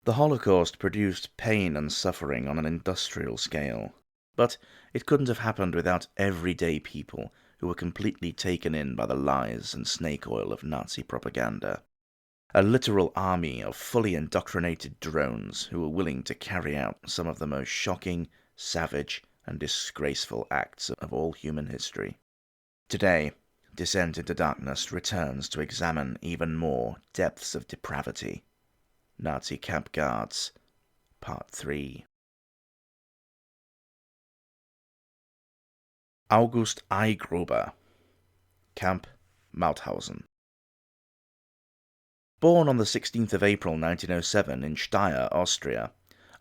The Holocaust produced pain and suffering on an industrial scale, but it couldn't have happened without everyday people who were completely taken in by the lies and snake oil of Nazi propaganda. A literal army of fully indoctrinated drones who were willing to carry out some of the most shocking, savage, and disgraceful acts of all human history. Today, Descent into Darkness returns to examine even more depths of depravity. Nazi Camp Guards, Part 3. August Igruber, Camp Mauthausen. Born on the 16th of April 1907 in Steyr, Austria,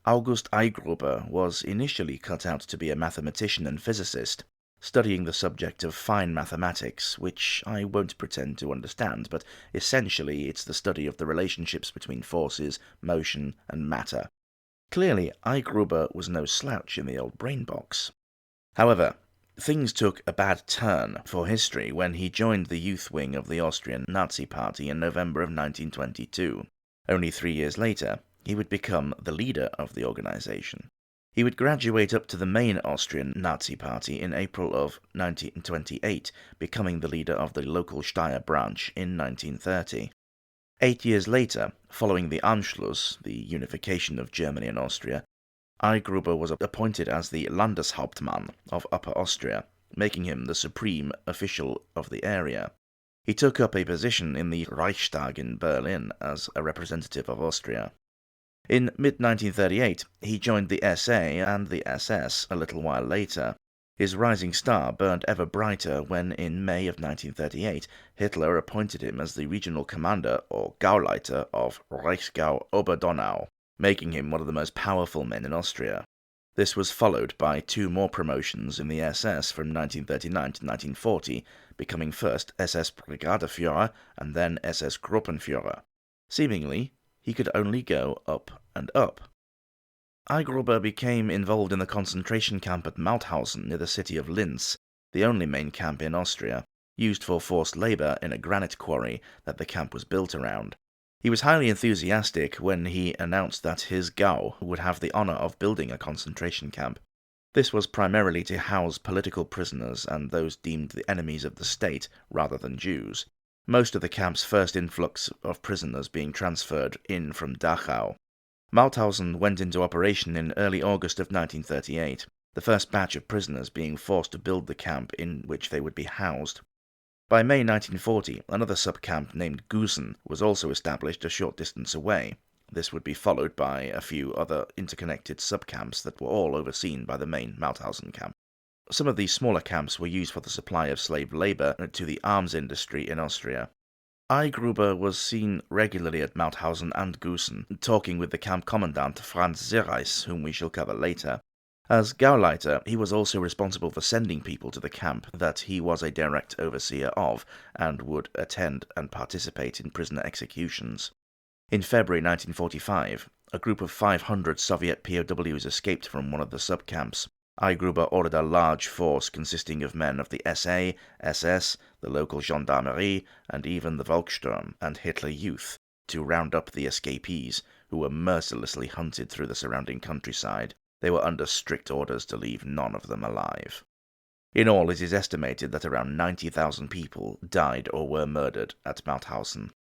August Igruber was initially cut out to be a mathematician and physicist, studying the subject of fine mathematics, which I won't pretend to understand, but essentially it's the study of the relationships between forces, motion, and matter. Clearly, Igruber was no slouch in the old brain box. However, things took a bad turn for history when he joined the youth wing of the Austrian Nazi Party in November of 1922. Only 3 years later, he would become the leader of the organization. He would graduate up to the main Austrian Nazi Party in April of 1928, becoming the leader of the local Steyr branch in 1930. 8 years later, following the Anschluss, the unification of Germany and Austria, Igruber was appointed as the Landeshauptmann of Upper Austria, making him the supreme official of the area. He took up a position in the Reichstag in Berlin as a representative of Austria. In mid-1938, he joined the SA and the SS a little while later. His rising star burned ever brighter when, in May of 1938, Hitler appointed him as the regional commander or Gauleiter of Reichsgau Oberdonau, making him one of the most powerful men in Austria. This was followed by 2 more promotions in the SS from 1939 to 1940, becoming first SS Brigadeführer and then SS Gruppenführer. Seemingly, he could only go up and up. Igruber became involved in the concentration camp at Mauthausen near the city of Linz, the only main camp in Austria, used for forced labour in a granite quarry that the camp was built around. He was highly enthusiastic when he announced that his Gau would have the honour of building a concentration camp. This was primarily to house political prisoners and those deemed the enemies of the state rather than Jews, most of the camp's first influx of prisoners being transferred in from Dachau. Mauthausen went into operation in early August of 1938, the first batch of prisoners being forced to build the camp in which they would be housed. By May 1940, another sub-camp named Gusen was also established a short distance away. This would be followed by a few other interconnected sub-camps that were all overseen by the main Mauthausen camp. Some of these smaller camps were used for the supply of slave labour to the arms industry in Austria. Igruber was seen regularly at Mauthausen and Gusen, talking with the camp commandant Franz Reichleitner, whom we shall cover later. As Gauleiter, he was also responsible for sending people to the camp that he was a direct overseer of, and would attend and participate in prisoner executions. In February 1945, a group of 500 Soviet POWs escaped from one of the sub-camps. Igruber ordered a large force consisting of men of the SA, SS, the local gendarmerie, and even the Volkssturm and Hitler Youth, to round up the escapees, who were mercilessly hunted through the surrounding countryside. They were under strict orders to leave none of them alive. In all, it is estimated that around 90,000 people died or were murdered at Mauthausen.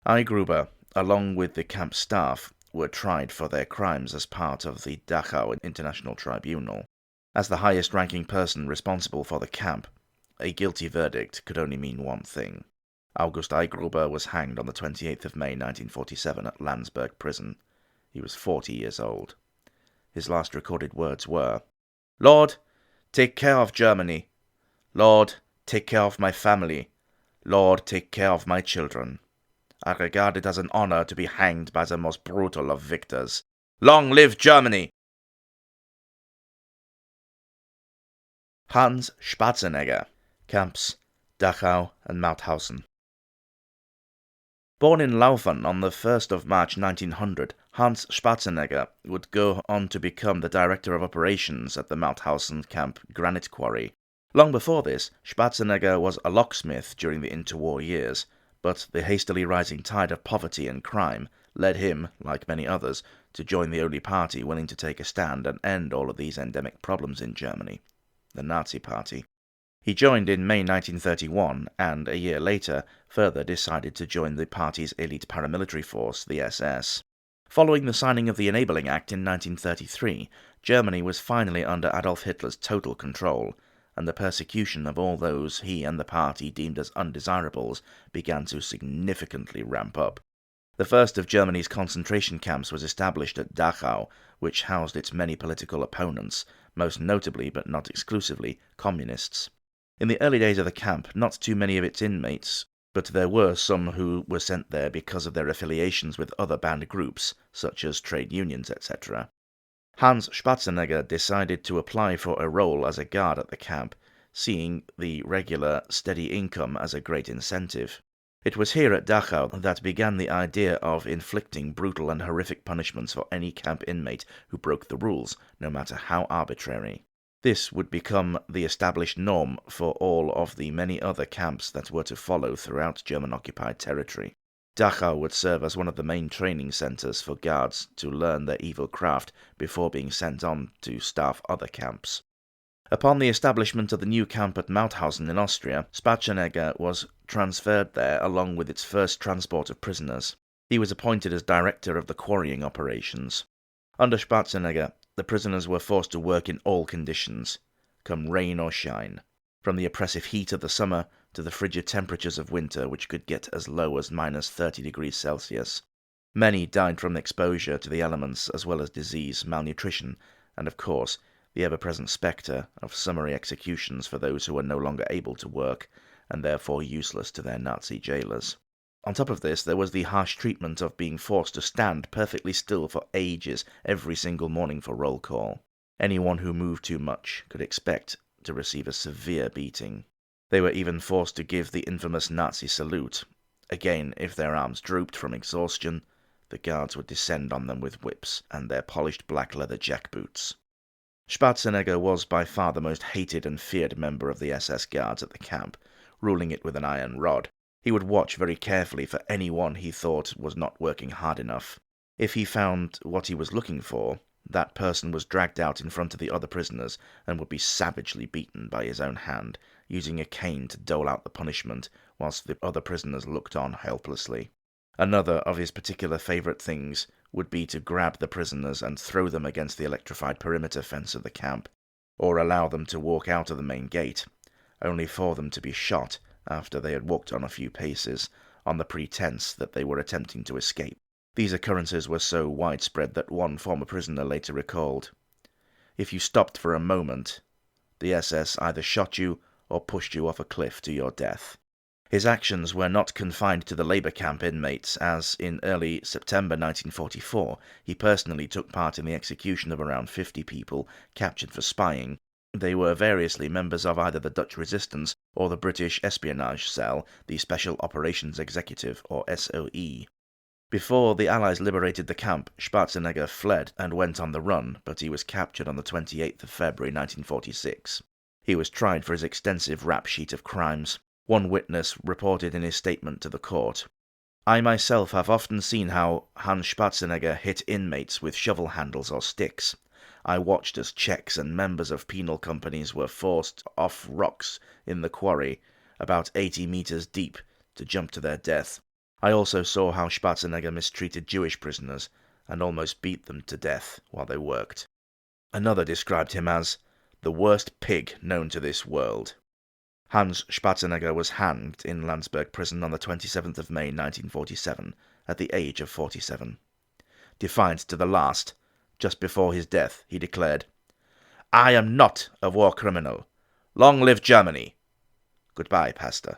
Igruber, along with the camp staff, were tried for their crimes as part of the Dachau International Tribunal. As the highest-ranking person responsible for the camp, a guilty verdict could only mean one thing. August Igruber was hanged on the 28th of May 1947 at Landsberg prison. He was 40 years old. His last recorded words were, "Lord, take care of Germany. Lord, take care of my family. Lord, take care of my children. I regard it as an honor to be hanged by the most brutal of victors. Long live Germany!" Hans Schwarzenegger, Camps Dachau and Mauthausen. Born in Laufen on the 1st of March 1900, Hans Schwarzenegger would go on to become the director of operations at the Mauthausen camp granite quarry. Long before this, Schwarzenegger was a locksmith during the interwar years, but the hastily rising tide of poverty and crime led him, like many others, to join the only party willing to take a stand and end all of these endemic problems in Germany, the Nazi Party. He joined in May 1931 and, a year later, further decided to join the party's elite paramilitary force, the SS. Following the signing of the Enabling Act in 1933, Germany was finally under Adolf Hitler's total control, and the persecution of all those he and the party deemed as undesirables began to significantly ramp up. The first of Germany's concentration camps was established at Dachau, which housed its many political opponents, most notably, but not exclusively, communists. In the early days of the camp, not too many of its inmates, but there were some who were sent there because of their affiliations with other banned groups, such as trade unions, etc. Hans Spatzenegger decided to apply for a role as a guard at the camp, seeing the regular, steady income as a great incentive. It was here at Dachau that began the idea of inflicting brutal and horrific punishments for any camp inmate who broke the rules, no matter how arbitrary. This would become the established norm for all of the many other camps that were to follow throughout German-occupied territory. Dachau would serve as one of the main training centers for guards to learn their evil craft before being sent on to staff other camps. Upon the establishment of the new camp at Mauthausen in Austria, Spatzenegger was transferred there along with its first transport of prisoners. He was appointed as director of the quarrying operations. Under Spatzenegger, the prisoners were forced to work in all conditions, come rain or shine, from the oppressive heat of the summer to the frigid temperatures of winter, which could get as low as minus 30 degrees Celsius. Many died from exposure to the elements, as well as disease, malnutrition, and of course, the ever-present spectre of summary executions for those who were no longer able to work, and therefore useless to their Nazi jailers. On top of this, there was the harsh treatment of being forced to stand perfectly still for ages every single morning for roll call. Anyone who moved too much could expect to receive a severe beating. They were even forced to give the infamous Nazi salute. Again, if their arms drooped from exhaustion, the guards would descend on them with whips and their polished black leather jackboots. Spatzenegger was by far the most hated and feared member of the SS guards at the camp, ruling it with an iron rod. He would watch very carefully for anyone he thought was not working hard enough. If he found what he was looking for, that person was dragged out in front of the other prisoners and would be savagely beaten by his own hand, using a cane to dole out the punishment whilst the other prisoners looked on helplessly. Another of his particular favourite things would be to grab the prisoners and throw them against the electrified perimeter fence of the camp, or allow them to walk out of the main gate, only for them to be shot after they had walked on a few paces, on the pretense that they were attempting to escape. These occurrences were so widespread that one former prisoner later recalled, "If you stopped for a moment, the SS either shot you or pushed you off a cliff to your death." His actions were not confined to the labour camp inmates, as in early September 1944 he personally took part in the execution of around 50 people captured for spying. They were variously members of either the Dutch Resistance or the British Espionage Cell, the Special Operations Executive, or SOE. Before the Allies liberated the camp, Spatzenegger fled and went on the run, but he was captured on the 28th of February 1946. He was tried for his extensive rap sheet of crimes. One witness reported in his statement to the court, "I myself have often seen how Hans Spatzenegger hit inmates with shovel handles or sticks. I watched as Czechs and members of penal companies were forced off rocks in the quarry, about 80 meters deep, to jump to their death. I also saw how Spatzenegger mistreated Jewish prisoners and almost beat them to death while they worked." Another described him as the worst pig known to this world. Hans Spatzenegger was hanged in Landsberg prison on the 27th of May 1947, at the age of 47. Defiant to the last, just before his death, he declared, "I am not a war criminal. Long live Germany. Goodbye, Pastor."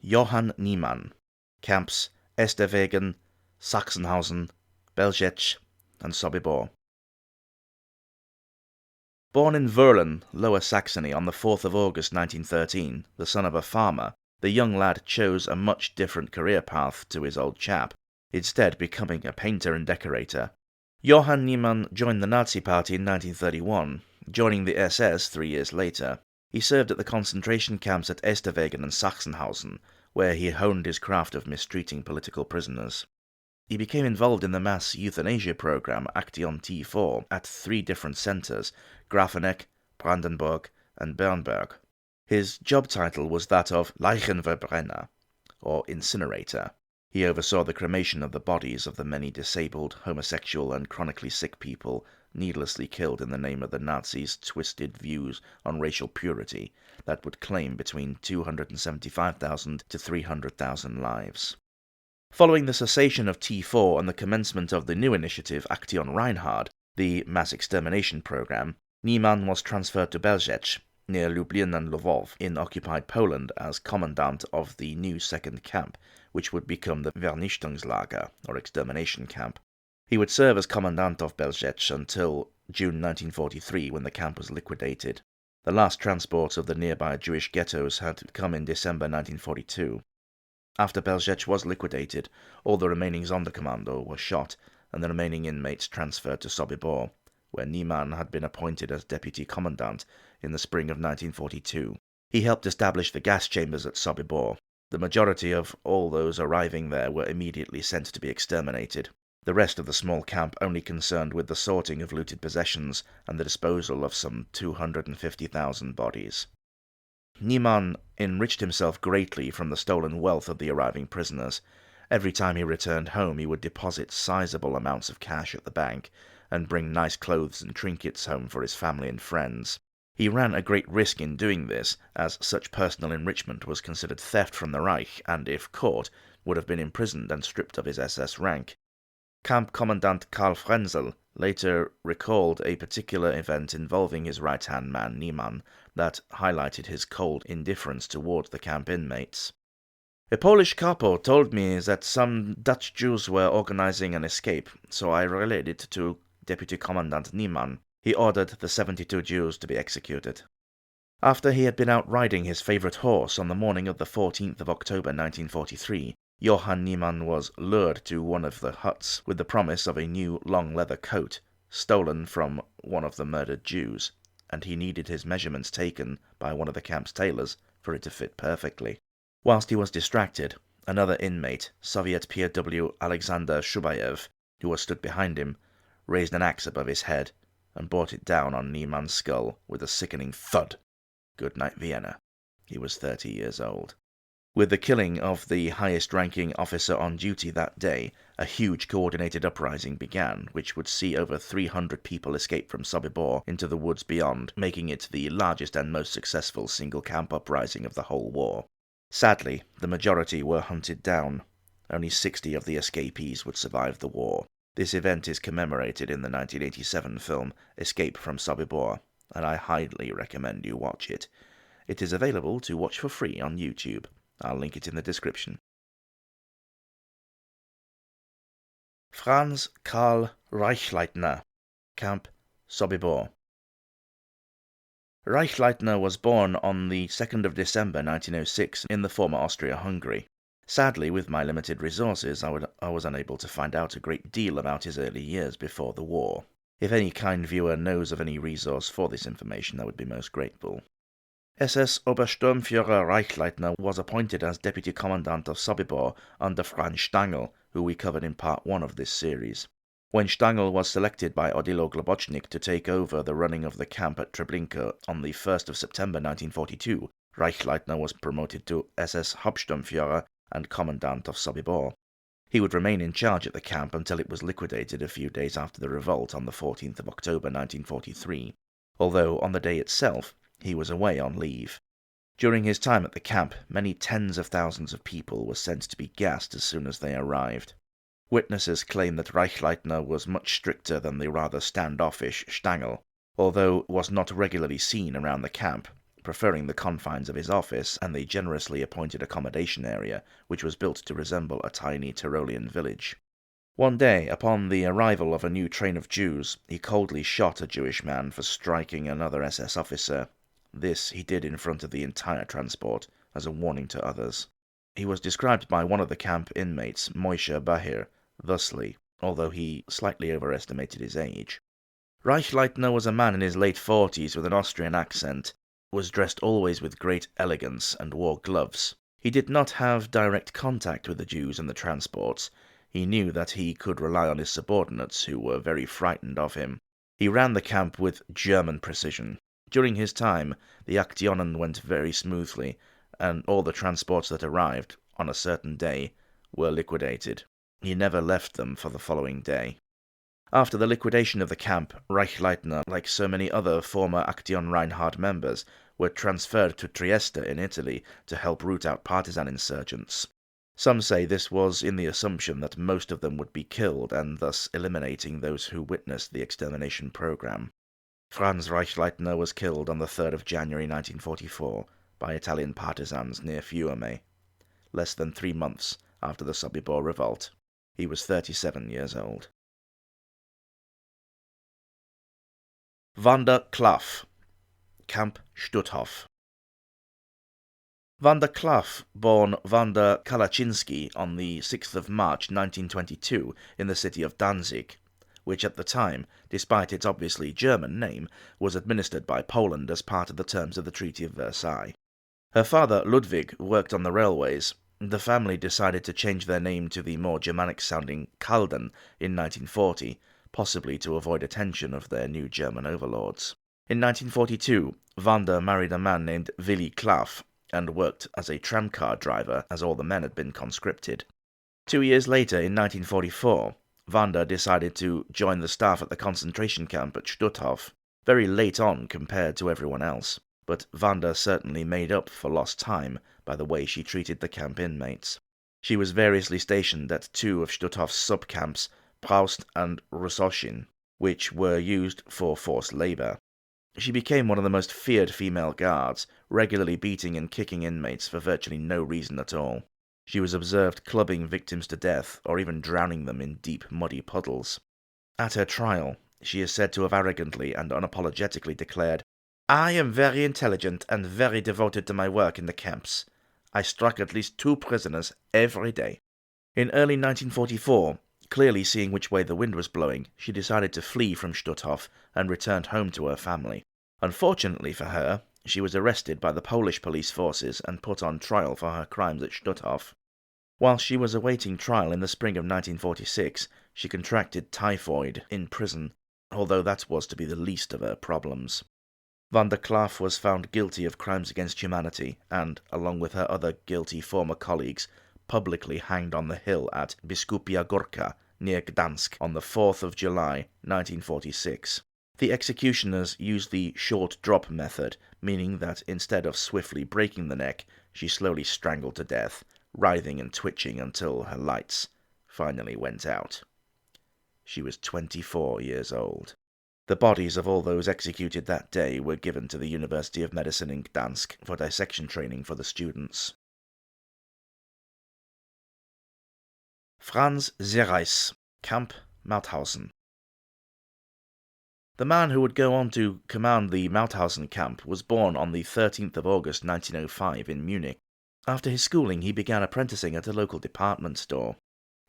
Johann Niemann, camps Esterwegen, Sachsenhausen, Belzec, and Sobibor. Born in Wöhlen, Lower Saxony, on the 4th of August 1913, the son of a farmer, the young lad chose a much different career path to his old chap, instead becoming a painter and decorator. Johann Niemann joined the Nazi Party in 1931, joining the SS 3 years later. He served at the concentration camps at Esterwegen and Sachsenhausen, where he honed his craft of mistreating political prisoners. He became involved in the mass euthanasia program Action T4 at 3 different centers, Grafeneck, Brandenburg, and Bernberg. His job title was that of Leichenverbrenner, or incinerator. He oversaw the cremation of the bodies of the many disabled, homosexual, and chronically sick people needlessly killed in the name of the Nazis' twisted views on racial purity that would claim between 275,000 to 300,000 lives. Following the cessation of T4 and the commencement of the new initiative Action Reinhard, the mass extermination program, Niemann was transferred to Belzec, near Lublin and Lwów, in occupied Poland, as commandant of the new second camp, which would become the Vernichtungslager, or extermination camp. He would serve as commandant of Belzec until June 1943, when the camp was liquidated. The last transports of the nearby Jewish ghettos had come in December 1942. After Belzec was liquidated, all the remaining Sonderkommando were shot, and the remaining inmates transferred to Sobibor, where Niemann had been appointed as deputy commandant in the spring of 1942. He helped establish the gas chambers at Sobibor. The majority of all those arriving there were immediately sent to be exterminated. The rest of the small camp only concerned with the sorting of looted possessions and the disposal of some 250,000 bodies. Niemann enriched himself greatly from the stolen wealth of the arriving prisoners. Every time he returned home, he would deposit sizable amounts of cash at the bank and bring nice clothes and trinkets home for his family and friends. He ran a great risk in doing this, as such personal enrichment was considered theft from the Reich and, if caught, would have been imprisoned and stripped of his SS rank. Camp Commandant Karl Franzel later recalled a particular event involving his right-hand man Niemann that highlighted his cold indifference towards the camp inmates. A Polish capo told me that some Dutch Jews were organizing an escape, so I relayed it to Deputy Commandant Niemann. He ordered the 72 Jews to be executed. After he had been out riding his favorite horse on the morning of the 14th of October 1943, Johann Niemann was lured to one of the huts with the promise of a new long leather coat, stolen from one of the murdered Jews, and he needed his measurements taken by one of the camp's tailors for it to fit perfectly. Whilst he was distracted, another inmate, Soviet POW Alexander Shubayev, who was stood behind him, raised an axe above his head and brought it down on Niemann's skull with a sickening thud. Good night, Vienna. He was 30 years old. With the killing of the highest-ranking officer on duty that day, a huge coordinated uprising began, which would see over 300 people escape from Sobibor into the woods beyond, making it the largest and most successful single-camp uprising of the whole war. Sadly, the majority were hunted down. Only 60 of the escapees would survive the war. This event is commemorated in the 1987 film Escape from Sobibor, and I highly recommend you watch it. It is available to watch for free on YouTube. I'll link it in the description. Franz Karl Reichleitner, Camp Sobibor. Reichleitner was born on the 2nd of December 1906 in the former Austria-Hungary. Sadly, with my limited resources, I was unable to find out a great deal about his early years before the war. If any kind viewer knows of any resource for this information, I would be most grateful. SS Obersturmführer Reichleitner was appointed as Deputy Commandant of Sobibor under Franz Stangl, who we covered in part 1 of this series. When Stangl was selected by Odilo Globocnik to take over the running of the camp at Treblinka on the 1st of September 1942, Reichleitner was promoted to SS Hauptsturmführer and Commandant of Sobibor. He would remain in charge at the camp until it was liquidated a few days after the revolt on the 14th of October 1943, although on the day itself he was away on leave. During his time at the camp, many tens of thousands of people were sent to be gassed as soon as they arrived. Witnesses claim that Reichleitner was much stricter than the rather standoffish Stangl, although was not regularly seen around the camp, preferring the confines of his office and the generously appointed accommodation area, which was built to resemble a tiny Tyrolean village. One day, upon the arrival of a new train of Jews, he coldly shot a Jewish man for striking another SS officer. This he did in front of the entire transport, as a warning to others. He was described by one of the camp inmates, Moishe Bahir, thusly, although he slightly overestimated his age. Reichleitner was a man in his late 40s with an Austrian accent, was dressed always with great elegance, and wore gloves. He did not have direct contact with the Jews and the transports. He knew that he could rely on his subordinates, who were very frightened of him. He ran the camp with German precision. During his time, the Aktionen went very smoothly, and all the transports that arrived, on a certain day, were liquidated. He never left them for the following day. After the liquidation of the camp, Reichleitner, like so many other former Aktion Reinhardt members, were transferred to Trieste in Italy to help root out partisan insurgents. Some say this was in the assumption that most of them would be killed, and thus eliminating those who witnessed the extermination program. Franz Reichleitner was killed on the 3rd of January 1944 by Italian partisans near Fiume, less than 3 months after the Sobibor revolt. He was 37 years old. Vanda Klaff, Camp Stutthof. Vanda Klaff, born Vanda Kalaczynski on the 6th of March 1922 in the city of Danzig, which at the time, despite its obviously German name, was administered by Poland as part of the terms of the Treaty of Versailles. Her father, Ludwig, worked on the railways. The family decided to change their name to the more Germanic-sounding Kalden in 1940, possibly to avoid attention of their new German overlords. In 1942, Vanda married a man named Willi Klaff and worked as a tramcar driver, as all the men had been conscripted. 2 years later, in 1944, Vanda decided to join the staff at the concentration camp at Stutthof, very late on compared to everyone else, but Vanda certainly made up for lost time by the way she treated the camp inmates. She was variously stationed at 2 of Stutthof's sub-camps, Braust and Rusoshin, which were used for forced labour. She became one of the most feared female guards, regularly beating and kicking inmates for virtually no reason at all. She was observed clubbing victims to death, or even drowning them in deep, muddy puddles. At her trial, she is said to have arrogantly and unapologetically declared, "I am very intelligent and very devoted to my work in the camps. I struck at least 2 prisoners every day." In early 1944, clearly seeing which way the wind was blowing, she decided to flee from Stutthof and returned home to her family. Unfortunately for her, she was arrested by the Polish police forces and put on trial for her crimes at Stutthof. While she was awaiting trial in the spring of 1946, she contracted typhoid in prison, although that was to be the least of her problems. Vanda Klaff was found guilty of crimes against humanity and, along with her other guilty former colleagues, publicly hanged on the hill at Biskupia Gorka, near Gdansk, on the 4th of July, 1946. The executioners used the short drop method, meaning that instead of swiftly breaking the neck, she slowly strangled to death, writhing and twitching until her lights finally went out. She was 24 years old. The bodies of all those executed that day were given to the University of Medicine in Gdansk for dissection training for the students. Franz Reichleitner, Camp Mauthausen. The man who would go on to command the Mauthausen camp was born on the 13th of August 1905 in Munich. After his schooling, he began apprenticing at a local department store.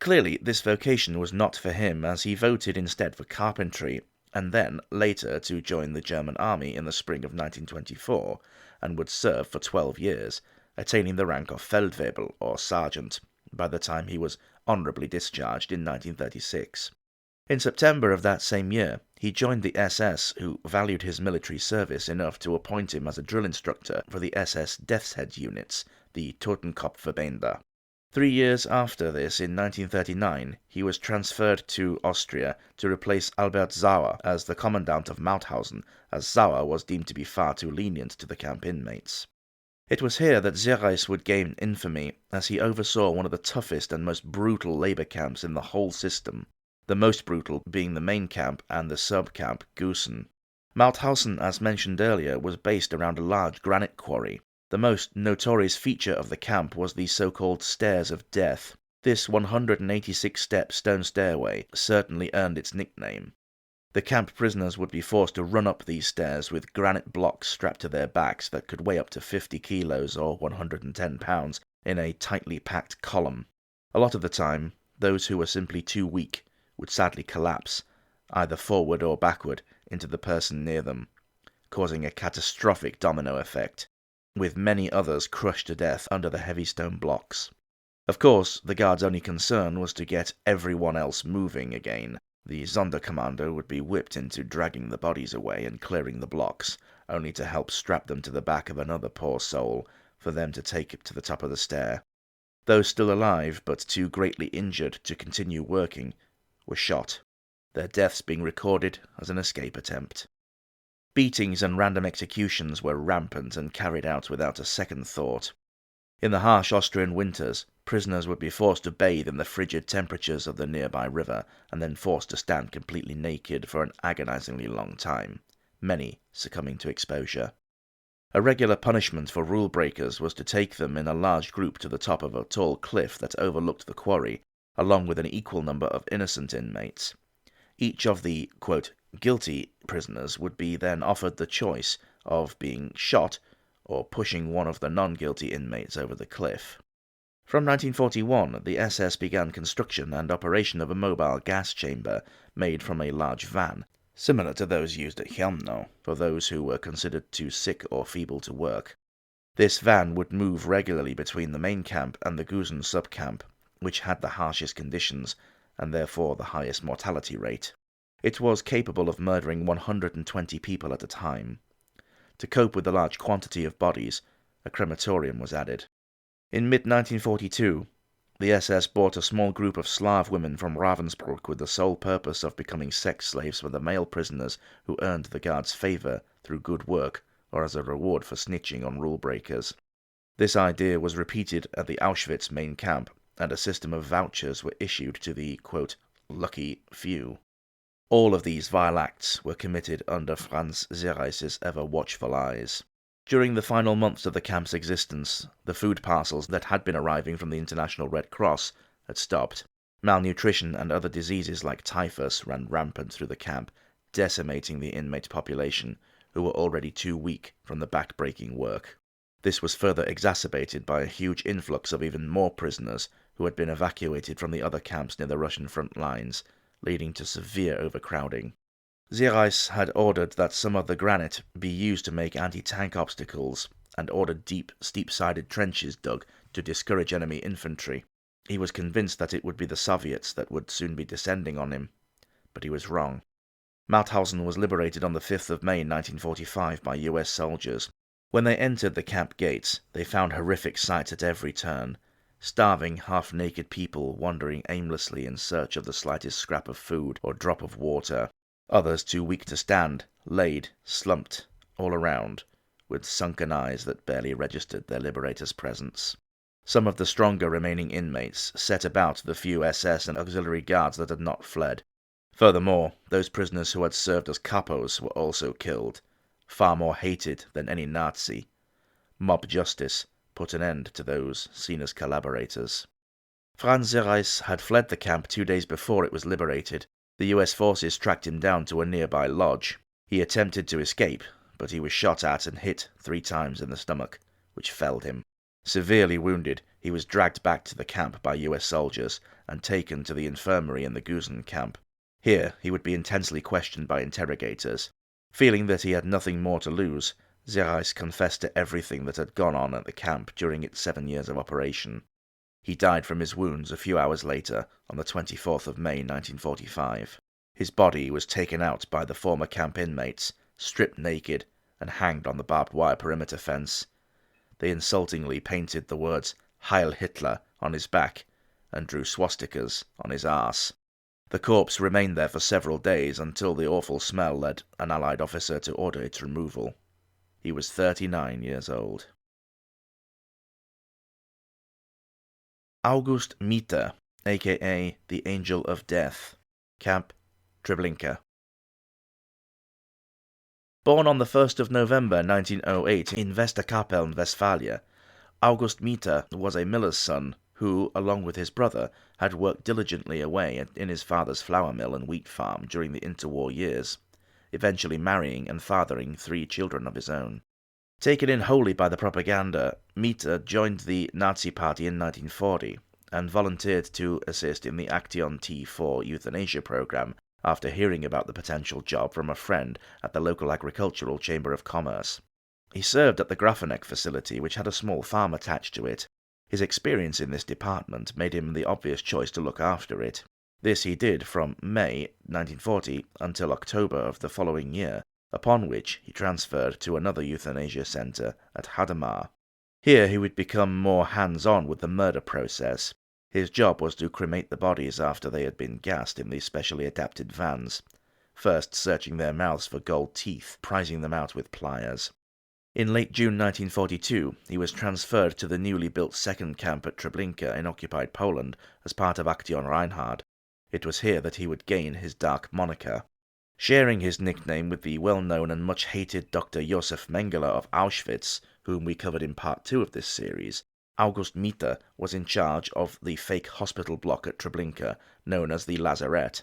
Clearly, this vocation was not for him, as he voted instead for carpentry, and then, later, to join the German army in the spring of 1924, and would serve for 12 years, attaining the rank of Feldwebel, or sergeant, by the time he was honourably discharged in 1936. In September of that same year, he joined the SS, who valued his military service enough to appoint him as a drill instructor for the SS Death's Head units, the Totenkopfverbände. 3 years after this, in 1939, he was transferred to Austria to replace Albert Sauer as the commandant of Mauthausen, as Sauer was deemed to be far too lenient to the camp inmates. It was here that Reichleitner would gain infamy, as he oversaw one of the toughest and most brutal labour camps in the whole system, the most brutal being the main camp and the sub-camp Gusen. Mauthausen, as mentioned earlier, was based around a large granite quarry. The most notorious feature of the camp was the so-called Stairs of Death. This 186-step stone stairway certainly earned its nickname. The camp prisoners would be forced to run up these stairs with granite blocks strapped to their backs that could weigh up to 50 kilos or 110 pounds in a tightly packed column. A lot of the time, those who were simply too weak would sadly collapse, either forward or backward, into the person near them, causing a catastrophic domino effect. with many others crushed to death under the heavy stone blocks. Of course, the guards' only concern was to get everyone else moving again. The Sonderkommando would be whipped into dragging the bodies away and clearing the blocks, only to help strap them to the back of another poor soul for them to take to the top of the stair. Those still alive, but too greatly injured to continue working, were shot, their deaths being recorded as an escape attempt. Beatings and random executions were rampant and carried out without a second thought. In the harsh Austrian winters, prisoners would be forced to bathe in the frigid temperatures of the nearby river, and then forced to stand completely naked for an agonizingly long time, many succumbing to exposure. A regular punishment for rule breakers was to take them in a large group to the top of a tall cliff that overlooked the quarry, along with an equal number of innocent inmates. Each of the, quote, guilty prisoners would be then offered the choice of being shot or pushing one of the non-guilty inmates over the cliff. From 1941, the SS began construction and operation of a mobile gas chamber made from a large van, similar to those used at Chelmno for those who were considered too sick or feeble to work. This van would move regularly between the main camp and the Gusen subcamp, which had the harshest conditions and therefore the highest mortality rate. It was capable of murdering 120 people at a time. To cope with the large quantity of bodies, a crematorium was added. In mid-1942, the SS bought a small group of Slav women from Ravensbrück with the sole purpose of becoming sex slaves for the male prisoners who earned the guards' favour through good work or as a reward for snitching on rule breakers. This idea was repeated at the Auschwitz main camp, and a system of vouchers were issued to the, quote, lucky few. All of these vile acts were committed under Franz Reichleiner's ever-watchful eyes. During the final months of the camp's existence, the food parcels that had been arriving from the International Red Cross had stopped. Malnutrition and other diseases like typhus ran rampant through the camp, decimating the inmate population, who were already too weak from the back-breaking work. This was further exacerbated by a huge influx of even more prisoners who had been evacuated from the other camps near the Russian front lines, leading to severe overcrowding. Reich had ordered that some of the granite be used to make anti-tank obstacles, and ordered deep, steep-sided trenches dug to discourage enemy infantry. He was convinced that it would be the Soviets that would soon be descending on him, but he was wrong. Mauthausen was liberated on the 5th of May 1945 by US soldiers. When they entered the camp gates, they found horrific sights at every turn. Starving, half-naked people wandering aimlessly in search of the slightest scrap of food or drop of water. Others too weak to stand, laid, slumped, all around, with sunken eyes that barely registered their liberator's presence. Some of the stronger remaining inmates set about the few SS and auxiliary guards that had not fled. Furthermore, those prisoners who had served as capos were also killed, far more hated than any Nazi. Mob justice put an end to those seen as collaborators. Franz Reich had fled the camp 2 days before it was liberated. The US forces tracked him down to a nearby lodge. He attempted to escape, but he was shot at and hit 3 times in the stomach, which felled him. Severely wounded, he was dragged back to the camp by US soldiers and taken to the infirmary in the Gusen camp. Here he would be intensely questioned by interrogators. Feeling that he had nothing more to lose, Reich confessed to everything that had gone on at the camp during its 7 years of operation. He died from his wounds a few hours later, on the 24th of May 1945. His body was taken out by the former camp inmates, stripped naked, and hanged on the barbed wire perimeter fence. They insultingly painted the words Heil Hitler on his back and drew swastikas on his arse. The corpse remained there for several days until the awful smell led an Allied officer to order its removal. He was 39 years old. August Mita, a.k.a. the Angel of Death, Camp Treblinka. Born on the 1st of November 1908 in Westerkapeln, Westphalia, August Mita was a miller's son who, along with his brother, had worked diligently away in his father's flour mill and wheat farm during the interwar years, eventually marrying and fathering 3 children of his own. Taken in wholly by the propaganda, Mita joined the Nazi Party in 1940 and volunteered to assist in the Action T4 euthanasia program after hearing about the potential job from a friend at the local agricultural chamber of commerce. He served at the Grafeneck facility, which had a small farm attached to it. His experience in this department made him the obvious choice to look after it. This he did from May 1940 until October of the following year, upon which he transferred to another euthanasia centre at Hadamar. Here he would become more hands-on with the murder process. His job was to cremate the bodies after they had been gassed in these specially adapted vans, first searching their mouths for gold teeth, prizing them out with pliers. In late June 1942, he was transferred to the newly built second camp at Treblinka in occupied Poland as part of Aktion Reinhard. It was here that he would gain his dark moniker. Sharing his nickname with the well-known and much-hated Dr. Josef Mengele of Auschwitz, whom we covered in part 2 of this series, August Mita was in charge of the fake hospital block at Treblinka, known as the Lazarette.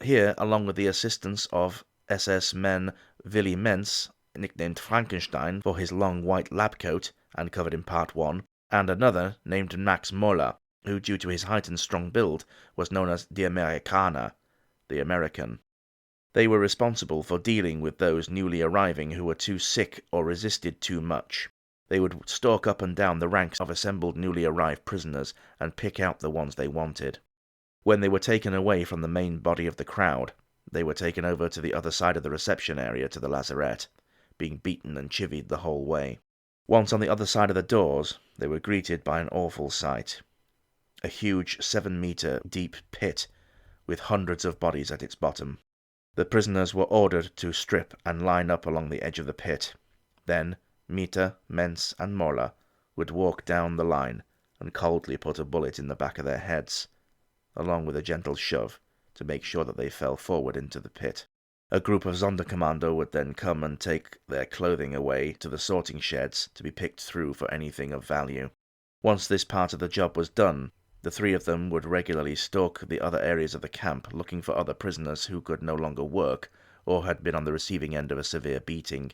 Here, along with the assistance of SS men Willy Mentz, nicknamed Frankenstein for his long white lab coat and covered in part 1, and another named Max Moller, who, due to his height and strong build, was known as the Amerikaner, the American. They were responsible for dealing with those newly arriving who were too sick or resisted too much. They would stalk up and down the ranks of assembled newly arrived prisoners and pick out the ones they wanted. When they were taken away from the main body of the crowd, they were taken over to the other side of the reception area to the lazarette, being beaten and chivied the whole way. Once on the other side of the doors, they were greeted by an awful sight. A huge 7-meter deep pit with hundreds of bodies at its bottom. The prisoners were ordered to strip and line up along the edge of the pit. Then Mita, Mentz, and Moller would walk down the line and coldly put a bullet in the back of their heads, along with a gentle shove to make sure that they fell forward into the pit. A group of Sonderkommando would then come and take their clothing away to the sorting sheds to be picked through for anything of value. Once this part of the job was done, the three of them would regularly stalk the other areas of the camp looking for other prisoners who could no longer work or had been on the receiving end of a severe beating.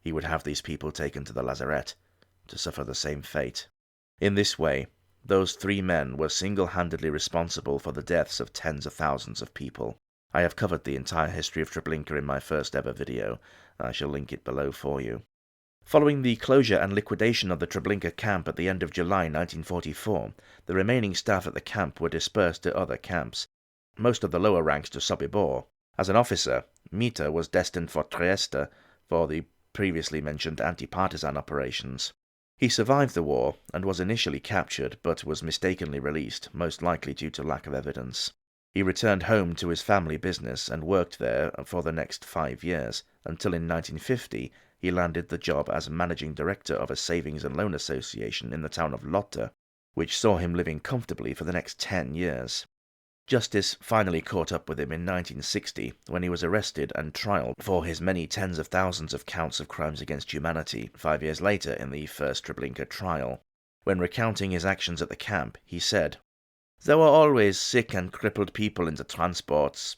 He would have these people taken to the lazarette to suffer the same fate. In this way, those 3 men were single-handedly responsible for the deaths of tens of thousands of people. I have covered the entire history of Treblinka in my first ever video, and I shall link it below for you. Following the closure and liquidation of the Treblinka camp at the end of July 1944, the remaining staff at the camp were dispersed to other camps, most of the lower ranks to Sobibor. As an officer, Mita was destined for Trieste for the previously mentioned anti-partisan operations. He survived the war and was initially captured, but was mistakenly released, most likely due to lack of evidence. He returned home to his family business and worked there for the next 5 years, until in 1950 he landed the job as managing director of a savings and loan association in the town of Lotte, which saw him living comfortably for the next 10 years. Justice finally caught up with him in 1960 when he was arrested and trialed for his many tens of thousands of counts of crimes against humanity 5 years later in the first Treblinka trial. When recounting his actions at the camp, he said, "There were always sick and crippled people in the transports.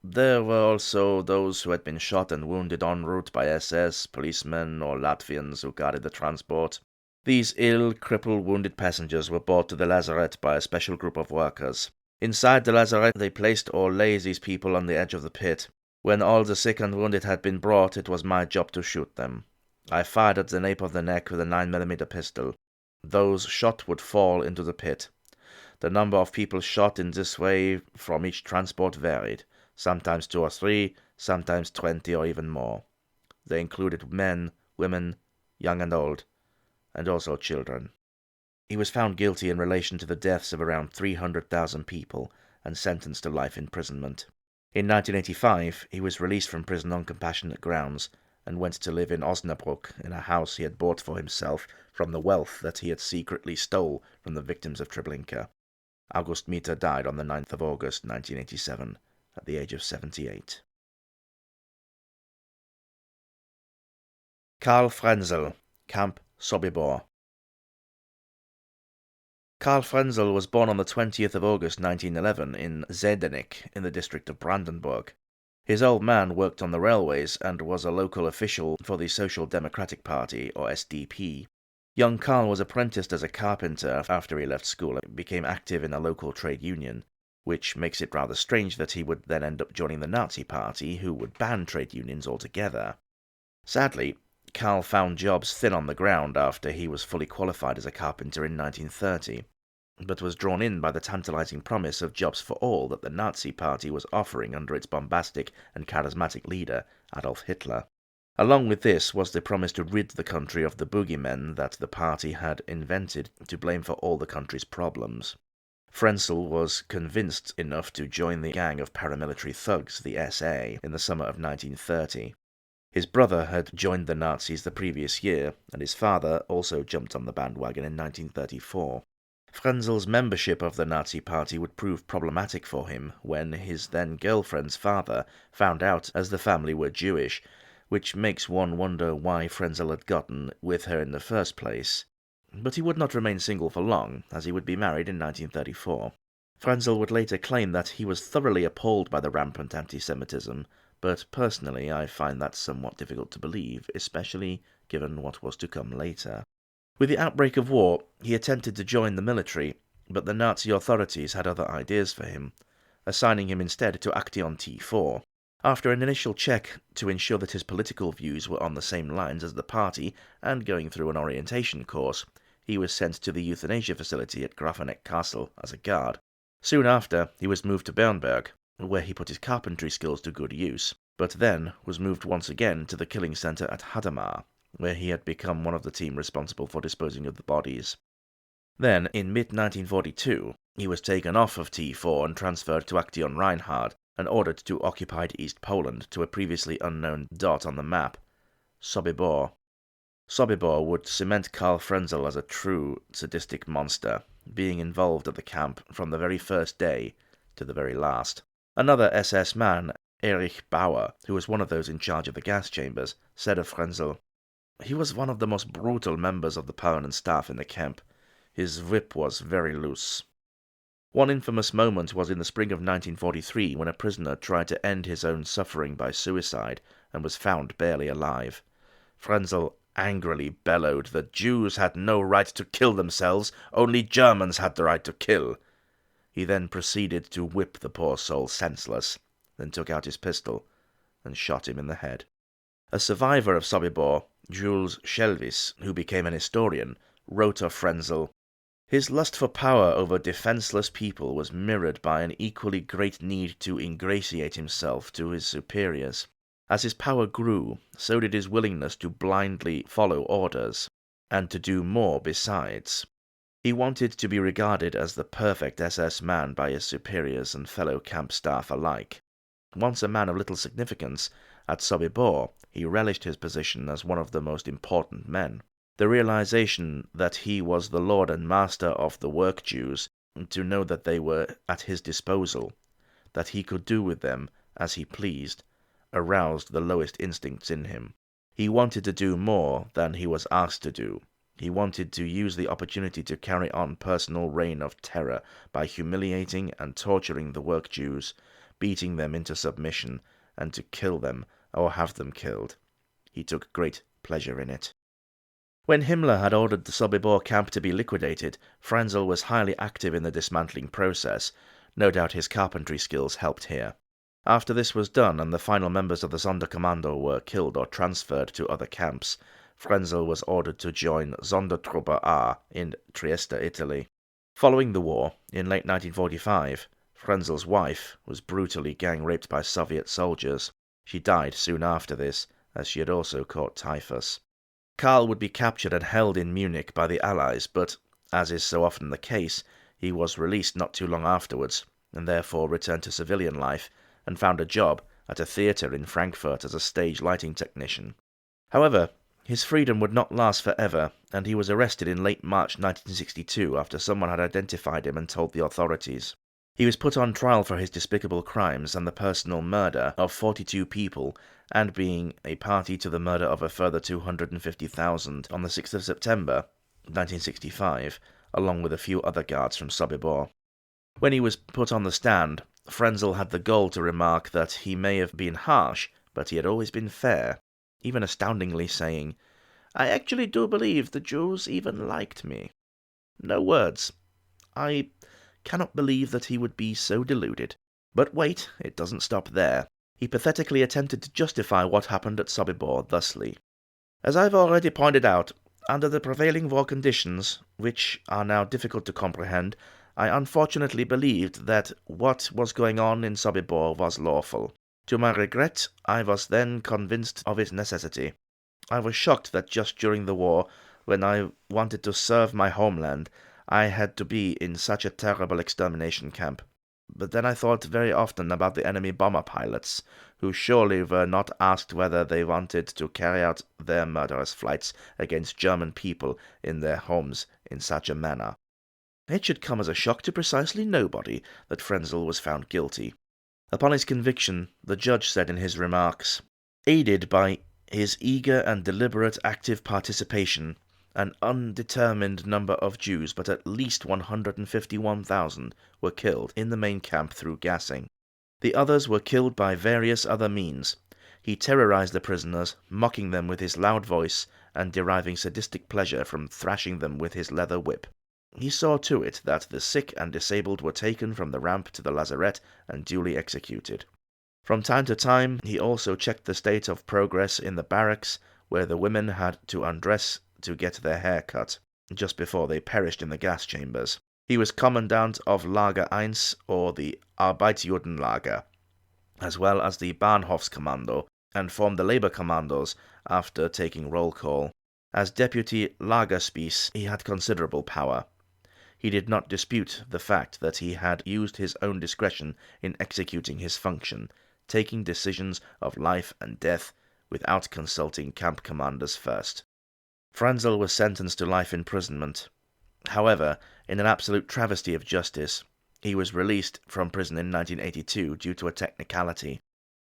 There were also those who had been shot and wounded en route by SS, policemen, or Latvians who guarded the transport. These ill, crippled, wounded passengers were brought to the lazarette by a special group of workers. Inside the lazarette they placed or laid these people on the edge of the pit. When all the sick and wounded had been brought, it was my job to shoot them. I fired at the nape of the neck with a 9mm pistol. Those shot would fall into the pit. The number of people shot in this way from each transport varied, sometimes 2 or 3, sometimes 20 or even more. They included men, women, young and old, and also children." He was found guilty in relation to the deaths of around 300,000 people and sentenced to life imprisonment. In 1985, he was released from prison on compassionate grounds and went to live in Osnabrück in a house he had bought for himself from the wealth that he had secretly stole from the victims of Treblinka. August Mita died on the 9th of August 1987 at the age of 78. Karl Franzel, Camp Sobibor. Karl Franzel was born on the 20th of August 1911 in Zedernick in the district of Brandenburg. His old man worked on the railways and was a local official for the Social Democratic Party, or SDP. Young Karl was apprenticed as a carpenter after he left school and became active in a local trade union, which makes it rather strange that he would then end up joining the Nazi Party, who would ban trade unions altogether. Sadly, Karl found jobs thin on the ground after he was fully qualified as a carpenter in 1930, but was drawn in by the tantalizing promise of jobs for all that the Nazi Party was offering under its bombastic and charismatic leader, Adolf Hitler. Along with this was the promise to rid the country of the boogeymen that the party had invented to blame for all the country's problems. Franzel was convinced enough to join the gang of paramilitary thugs, the SA, in the summer of 1930. His brother had joined the Nazis the previous year, and his father also jumped on the bandwagon in 1934. Franzel's membership of the Nazi Party would prove problematic for him when his then-girlfriend's father found out, as the family were Jewish, which makes one wonder why Franzel had gotten with her in the first place. But he would not remain single for long, as he would be married in 1934. Franzel would later claim that he was thoroughly appalled by the rampant anti-Semitism, but personally I find that somewhat difficult to believe, especially given what was to come later. With the outbreak of war, he attempted to join the military, but the Nazi authorities had other ideas for him, assigning him instead to Action T4. After an initial check to ensure that his political views were on the same lines as the party and going through an orientation course, he was sent to the euthanasia facility at Grafeneck Castle as a guard. Soon after, he was moved to Bernberg, where he put his carpentry skills to good use, but then was moved once again to the killing centre at Hadamar, where he had become one of the team responsible for disposing of the bodies. Then, in mid-1942, he was taken off of T4 and transferred to Action Reinhard, and ordered to occupied East Poland to a previously unknown dot on the map, Sobibor. Sobibor would cement Karl Franzel as a true sadistic monster, being involved at the camp from the very first day to the very last. Another SS man, Erich Bauer, who was one of those in charge of the gas chambers, said of Franzel, "He was one of the most brutal members of the permanent staff in the camp. His whip was very loose." One infamous moment was in the spring of 1943 when a prisoner tried to end his own suffering by suicide and was found barely alive. Franzel angrily bellowed that Jews had no right to kill themselves, only Germans had the right to kill. He then proceeded to whip the poor soul senseless, then took out his pistol and shot him in the head. A survivor of Sobibor, Jules Schelvis, who became an historian, wrote of Franzel, "His lust for power over defenseless people was mirrored by an equally great need to ingratiate himself to his superiors. As his power grew, so did his willingness to blindly follow orders, and to do more besides. He wanted to be regarded as the perfect SS man by his superiors and fellow camp staff alike. Once a man of little significance, at Sobibor he relished his position as one of the most important men. The realization that he was the lord and master of the work Jews, to know that they were at his disposal, that he could do with them as he pleased, aroused the lowest instincts in him. He wanted to do more than he was asked to do. He wanted to use the opportunity to carry on personal reign of terror by humiliating and torturing the work Jews, beating them into submission, and to kill them or have them killed. He took great pleasure in it. When Himmler had ordered the Sobibor camp to be liquidated, Franzel was highly active in the dismantling process. No doubt his carpentry skills helped here. After this was done and the final members of the Sonderkommando were killed or transferred to other camps, Franzel was ordered to join Sondertruppe A in Trieste, Italy. Following the war, in late 1945, Franzel's wife was brutally gang-raped by Soviet soldiers. She died soon after this, as she had also caught typhus. Karl would be captured and held in Munich by the Allies, but, as is so often the case, he was released not too long afterwards, and therefore returned to civilian life, and found a job at a theatre in Frankfurt as a stage lighting technician. However, his freedom would not last forever, and he was arrested in late March 1962 after someone had identified him and told the authorities. He was put on trial for his despicable crimes and the personal murder of 42 people, and being a party to the murder of a further 250,000 on the 6th of September 1965, along with a few other guards from Sobibor. When he was put on the stand, Franzel had the gall to remark that he may have been harsh, but he had always been fair, even astoundingly saying, "I actually do believe the Jews even liked me." No words. I cannot believe that he would be so deluded. But wait, it doesn't stop there. He pathetically attempted to justify what happened at Sobibor thusly. As I've already pointed out, under the prevailing war conditions, which are now difficult to comprehend, I unfortunately believed that what was going on in Sobibor was lawful. To my regret, I was then convinced of its necessity. I was shocked that just during the war, when I wanted to serve my homeland, I had to be in such a terrible extermination camp. But then I thought very often about the enemy bomber pilots, who surely were not asked whether they wanted to carry out their murderous flights against German people in their homes in such a manner. It should come as a shock to precisely nobody that Franzel was found guilty. Upon his conviction, the judge said in his remarks, "Aided by his eager and deliberate active participation, an undetermined number of Jews, but at least 151,000, were killed in the main camp through gassing. The others were killed by various other means. He terrorized the prisoners, mocking them with his loud voice, and deriving sadistic pleasure from thrashing them with his leather whip. He saw to it that the sick and disabled were taken from the ramp to the lazarette and duly executed. From time to time, he also checked the state of progress in the barracks, where the women had to undress to get their hair cut, just before they perished in the gas chambers. He was commandant of Lager 1, or the Arbeitsjudenlager, as well as the Bahnhofskommando, and formed the labor commandos after taking roll call. As deputy Lagerspies, he had considerable power. He did not dispute the fact that he had used his own discretion in executing his function, taking decisions of life and death without consulting camp commanders first. Franzel was sentenced to life imprisonment. However, in an absolute travesty of justice, he was released from prison in 1982 due to a technicality.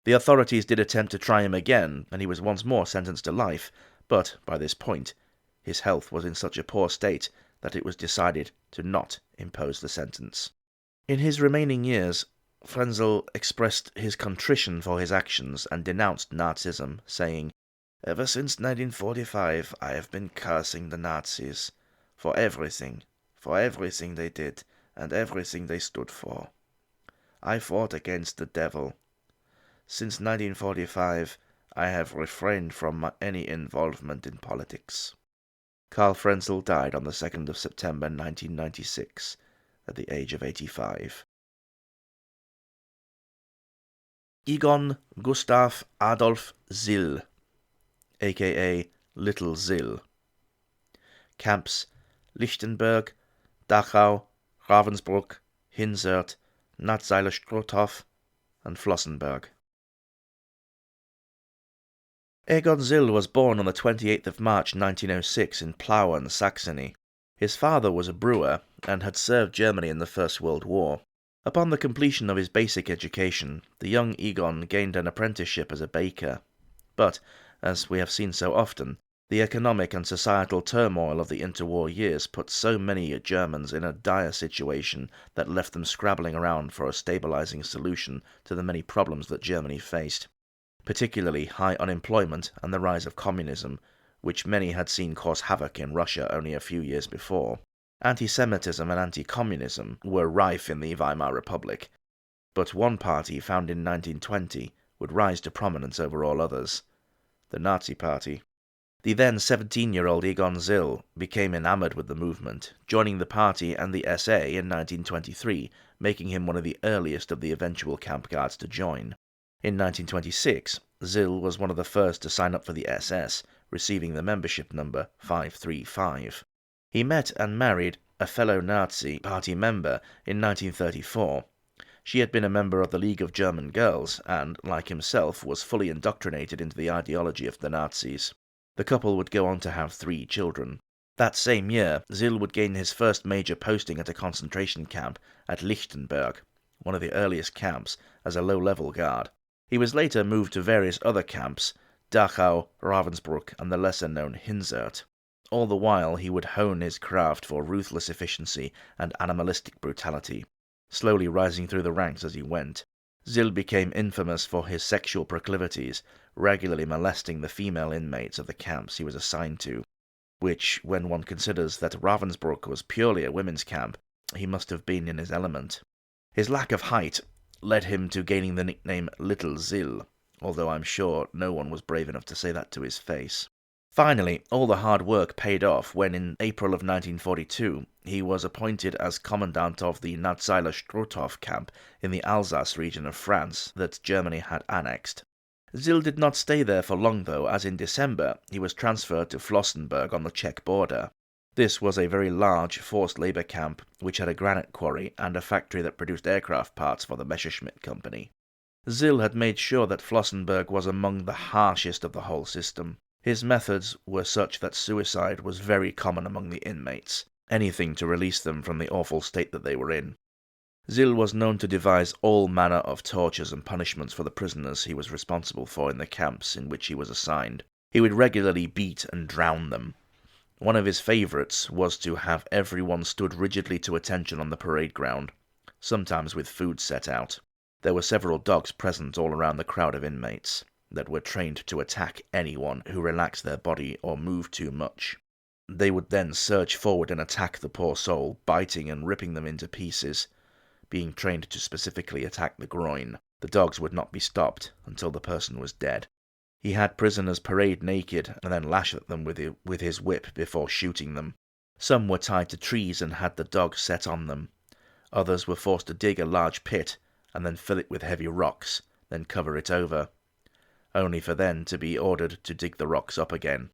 The authorities did attempt to try him again, and he was once more sentenced to life, but by this point, his health was in such a poor state that it was decided to not impose the sentence. In his remaining years, Franzel expressed his contrition for his actions and denounced Nazism, saying, "Ever since 1945 I have been cursing the Nazis for everything they did and everything they stood for. I fought against the devil. Since 1945 I have refrained from any involvement in politics." Karl Franzel died on the 2nd of September 1996 at the age of 85. Egon Gustav Adolf Zill, aka Little Zill. Camps Lichtenberg, Dachau, Ravensbrück, Hinzert, Natzeiler-Struthof, and Flossenberg. Egon Zill was born on the 28th of March 1906 in Plauen, Saxony. His father was a brewer and had served Germany in the First World War. Upon the completion of his basic education, the young Egon gained an apprenticeship as a baker. But, as we have seen so often, the economic and societal turmoil of the interwar years put so many Germans in a dire situation that left them scrabbling around for a stabilizing solution to the many problems that Germany faced, particularly high unemployment and the rise of communism, which many had seen cause havoc in Russia only a few years before. Anti-Semitism and anti-communism were rife in the Weimar Republic, but one party found in 1920 would rise to prominence over all others: the Nazi Party. The then 17-year-old Egon Zill became enamored with the movement, joining the party and the SA in 1923, making him one of the earliest of the eventual camp guards to join. In 1926, Zill was one of the first to sign up for the SS, receiving the membership number 535. He met and married a fellow Nazi Party member in 1934. She had been a member of the League of German Girls and, like himself, was fully indoctrinated into the ideology of the Nazis. The couple would go on to have 3 children. That same year, Zill would gain his first major posting at a concentration camp at Lichtenberg, one of the earliest camps, as a low-level guard. He was later moved to various other camps, Dachau, Ravensbrück, and the lesser-known Hinzert. All the while he would hone his craft for ruthless efficiency and animalistic brutality, slowly rising through the ranks as he went. Zill became infamous for his sexual proclivities, regularly molesting the female inmates of the camps he was assigned to, which, when one considers that Ravensbrück was purely a women's camp, he must have been in his element. His lack of height led him to gaining the nickname Little Zill, although I'm sure no one was brave enough to say that to his face. Finally, all the hard work paid off when in April of 1942 he was appointed as commandant of the Natzeiler Struthof camp in the Alsace region of France that Germany had annexed. Zill did not stay there for long though, as in December he was transferred to Flossenburg on the Czech border. This was a very large forced labour camp which had a granite quarry and a factory that produced aircraft parts for the Messerschmitt Company. Zill had made sure that Flossenburg was among the harshest of the whole system. His methods were such that suicide was very common among the inmates, anything to release them from the awful state that they were in. Zill was known to devise all manner of tortures and punishments for the prisoners he was responsible for in the camps in which he was assigned. He would regularly beat and drown them. One of his favourites was to have everyone stood rigidly to attention on the parade ground, sometimes with food set out. There were several dogs present all around the crowd of inmates that were trained to attack anyone who relaxed their body or moved too much. They would then surge forward and attack the poor soul, biting and ripping them into pieces, being trained to specifically attack the groin. The dogs would not be stopped until the person was dead. He had prisoners parade naked and then lash at them with his whip before shooting them. Some were tied to trees and had the dog set on them. Others were forced to dig a large pit and then fill it with heavy rocks, then cover it over, only for then to be ordered to dig the rocks up again.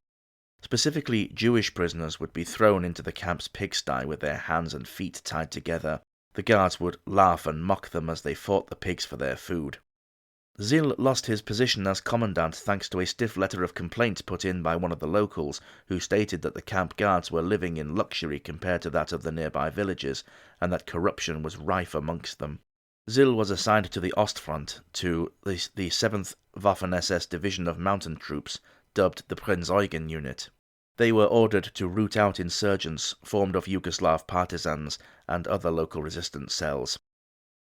Specifically, Jewish prisoners would be thrown into the camp's pigsty with their hands and feet tied together. The guards would laugh and mock them as they fought the pigs for their food. Zill lost his position as commandant thanks to a stiff letter of complaint put in by one of the locals, who stated that the camp guards were living in luxury compared to that of the nearby villages, and that corruption was rife amongst them. Zill was assigned to the Ostfront, to the 7th Waffen-SS Division of Mountain Troops, dubbed the Prinz Eugen Unit. They were ordered to root out insurgents formed of Yugoslav partisans and other local resistance cells.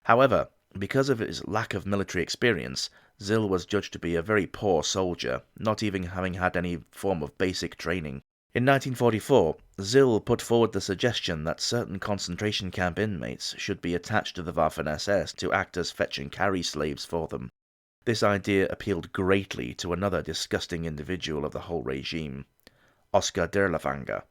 However, because of his lack of military experience, Zill was judged to be a very poor soldier, not even having had any form of basic training. In 1944, Zill put forward the suggestion that certain concentration camp inmates should be attached to the Waffen-SS to act as fetch and carry slaves for them. This idea appealed greatly to another disgusting individual of the whole regime, Oskar Derlewanger,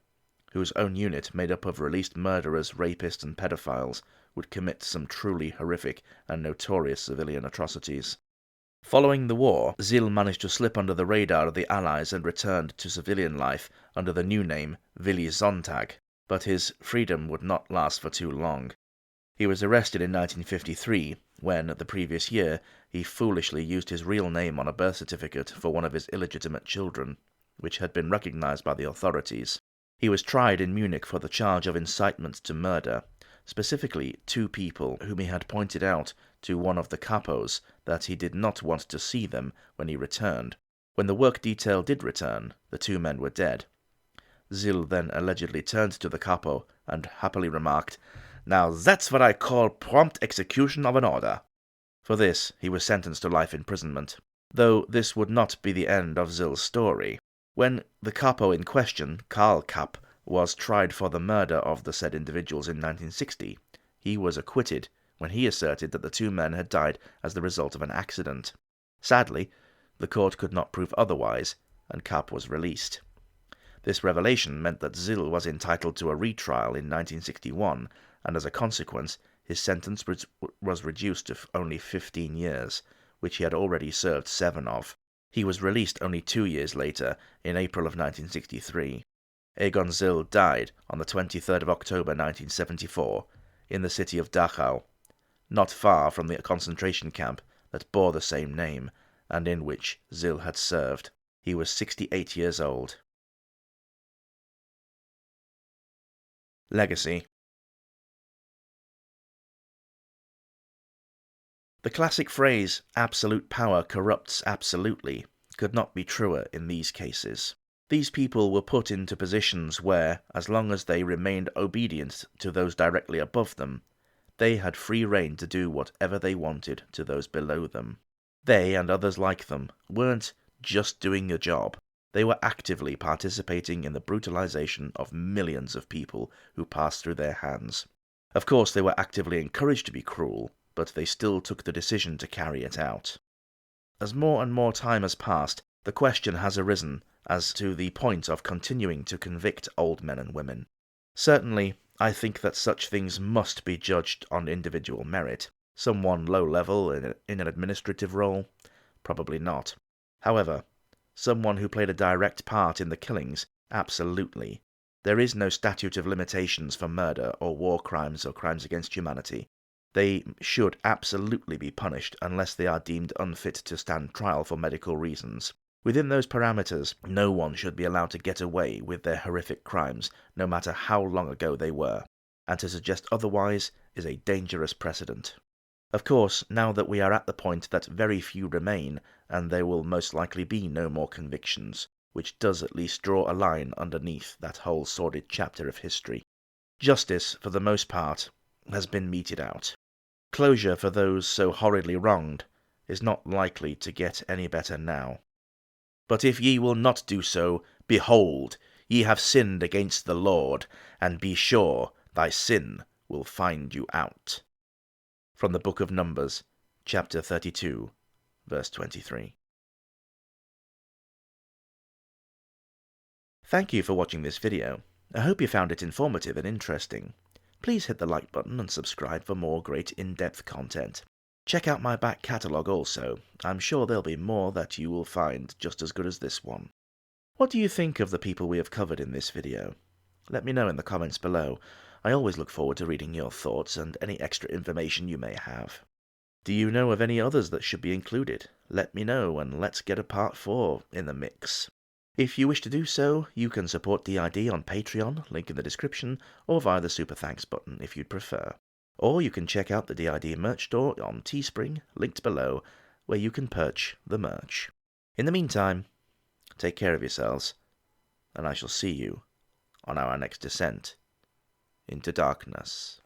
whose own unit, made up of released murderers, rapists and pedophiles, would commit some truly horrific and notorious civilian atrocities. Following the war, Zill managed to slip under the radar of the Allies and returned to civilian life under the new name Willy Sonntag, but his freedom would not last for too long. He was arrested in 1953 when, the previous year, he foolishly used his real name on a birth certificate for one of his illegitimate children, which had been recognized by the authorities. He was tried in Munich for the charge of incitement to murder, specifically 2 people whom he had pointed out to one of the capos that he did not want to see them when he returned. When the work detail did return, the 2 men were dead. Zill then allegedly turned to the capo and happily remarked, "Now that's what I call prompt execution of an order." For this, he was sentenced to life imprisonment, though this would not be the end of Zill's story. When the capo in question, Karl Kapp, was tried for the murder of the said individuals in 1960, he was acquitted when he asserted that the 2 men had died as the result of an accident. Sadly, the court could not prove otherwise, and Kapp was released. This revelation meant that Zill was entitled to a retrial in 1961, and as a consequence, his sentence was reduced to only 15 years, which he had already served 7 of. He was released only 2 years later, in April of 1963. Egon Zill died on the 23rd of October 1974 in the city of Dachau, not far from the concentration camp that bore the same name and in which Zill had served. He was 68 years old. Legacy. The classic phrase, "absolute power corrupts absolutely," could not be truer in these cases. These people were put into positions where, as long as they remained obedient to those directly above them, they had free rein to do whatever they wanted to those below them. They, and others like them, weren't just doing a job. They were actively participating in the brutalization of millions of people who passed through their hands. Of course, they were actively encouraged to be cruel, but they still took the decision to carry it out. As more and more time has passed, the question has arisen as to the point of continuing to convict old men and women. Certainly, I think that such things must be judged on individual merit. Someone low-level in an administrative role? Probably not. However, someone who played a direct part in the killings? Absolutely. There is no statute of limitations for murder or war crimes or crimes against humanity. They should absolutely be punished unless they are deemed unfit to stand trial for medical reasons. Within those parameters, no one should be allowed to get away with their horrific crimes, no matter how long ago they were, and to suggest otherwise is a dangerous precedent. Of course, now that we are at the point that very few remain, and there will most likely be no more convictions, which does at least draw a line underneath that whole sordid chapter of history. Justice, for the most part, has been meted out. Closure for those so horridly wronged is not likely to get any better now. But if ye will not do so, behold, ye have sinned against the Lord, and be sure thy sin will find you out. From the Book of Numbers, chapter 32, verse 23. Thank you for watching this video. I hope you found it informative and interesting. Please hit the like button and subscribe for more great in-depth content. Check out my back catalogue also. I'm sure there'll be more that you will find just as good as this one. What do you think of the people we have covered in this video? Let me know in the comments below. I always look forward to reading your thoughts and any extra information you may have. Do you know of any others that should be included? Let me know and let's get a part 4 in the mix. If you wish to do so, you can support DID on Patreon, link in the description, or via the Super Thanks button if you'd prefer. Or you can check out the DID merch store on Teespring, linked below, where you can purchase the merch. In the meantime, take care of yourselves, and I shall see you on our next descent into darkness.